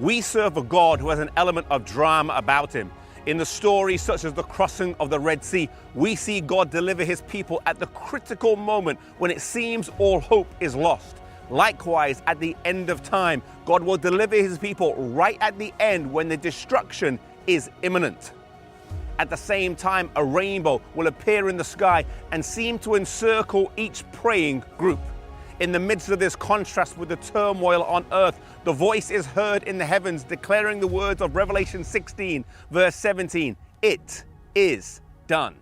We serve a God who has an element of drama about him. In the stories such as the crossing of the Red Sea, we see God deliver his people at the critical moment when it seems all hope is lost. Likewise, at the end of time, God will deliver his people right at the end when the destruction is imminent. At the same time, a rainbow will appear in the sky and seem to encircle each praying group. In the midst of this contrast with the turmoil on earth, the voice is heard in the heavens declaring the words of Revelation 16, verse 17, "It is done."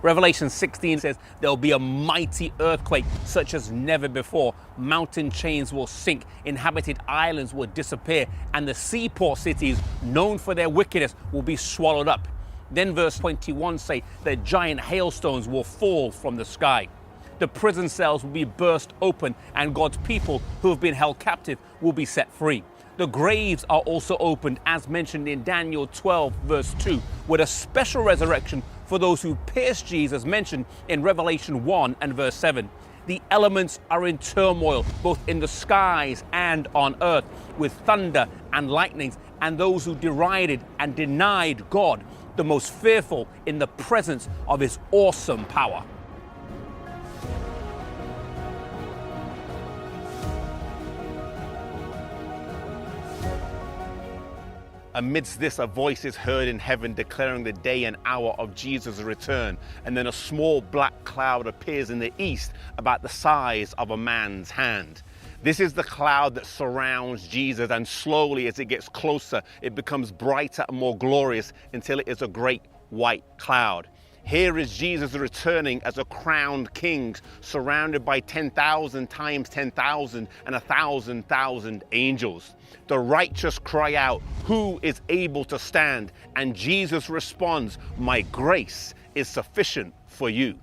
Revelation 16 says there'll be a mighty earthquake such as never before. Mountain chains will sink, inhabited islands will disappear, and the seaport cities known for their wickedness will be swallowed up. Then verse 21 say that giant hailstones will fall from the sky. The prison cells will be burst open, and God's people who have been held captive will be set free. The graves are also opened, as mentioned in Daniel 12, verse 2, with a special resurrection for those who pierced Jesus, mentioned in Revelation 1 and verse 7. The elements are in turmoil, both in the skies and on earth, with thunder and lightnings, and those who derided and denied God, the most fearful in the presence of his awesome power. Amidst this, a voice is heard in heaven declaring the day and hour of Jesus' return. And then a small black cloud appears in the east about the size of a man's hand. This is the cloud that surrounds Jesus, and slowly as it gets closer, it becomes brighter and more glorious until it is a great white cloud. Here is Jesus returning as a crowned king, surrounded by 10,000 times 10,000 and 1,000,000 angels. The righteous cry out, "Who is able to stand?" And Jesus responds, "My grace is sufficient for you."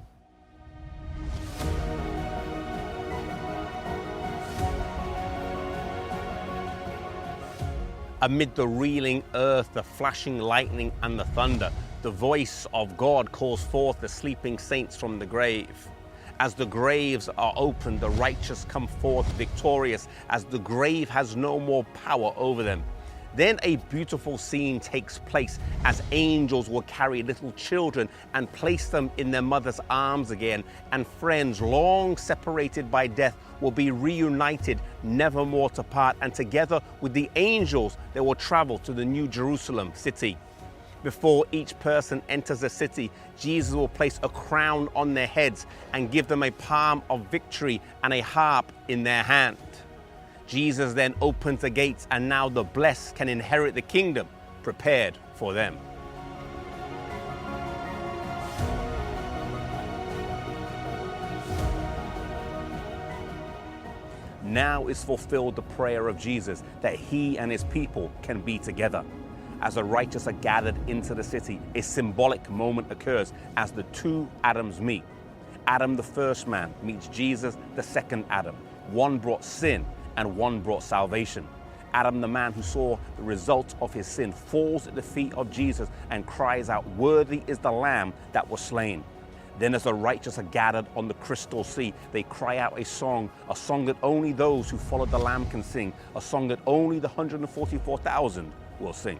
Amid the reeling earth, the flashing lightning, and the thunder, the voice of God calls forth the sleeping saints from the grave. As the graves are opened, the righteous come forth victorious, as the grave has no more power over them. Then a beautiful scene takes place as angels will carry little children and place them in their mother's arms again, and friends long separated by death will be reunited, never more to part, and together with the angels they will travel to the New Jerusalem city. Before each person enters the city, Jesus will place a crown on their heads and give them a palm of victory and a harp in their hand. Jesus then opens the gates, and now the blessed can inherit the kingdom prepared for them. Now is fulfilled the prayer of Jesus that he and his people can be together. As the righteous are gathered into the city, a symbolic moment occurs as the two Adams meet. Adam, the first man, meets Jesus, the second Adam. One brought sin and one brought salvation. Adam, the man who saw the result of his sin, falls at the feet of Jesus and cries out, "Worthy is the Lamb that was slain." Then as the righteous are gathered on the crystal sea, they cry out a song that only those who followed the Lamb can sing, a song that only the 144,000 will sing.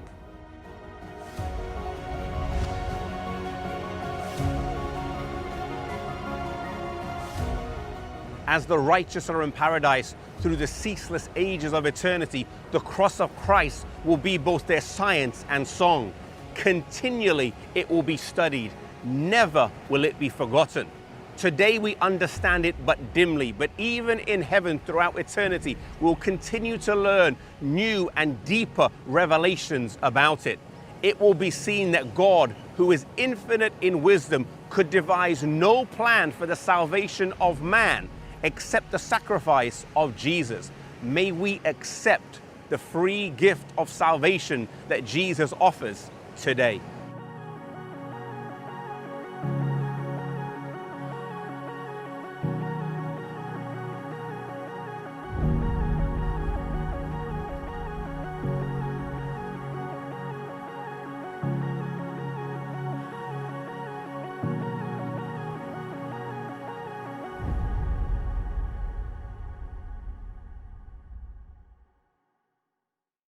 As the righteous are in paradise through the ceaseless ages of eternity, the cross of Christ will be both their science and song. Continually it will be studied. Never will it be forgotten. Today we understand it but dimly, but even in heaven throughout eternity, we'll continue to learn new and deeper revelations about it. It will be seen that God, who is infinite in wisdom, could devise no plan for the salvation of man except the sacrifice of Jesus. May we accept the free gift of salvation that Jesus offers today.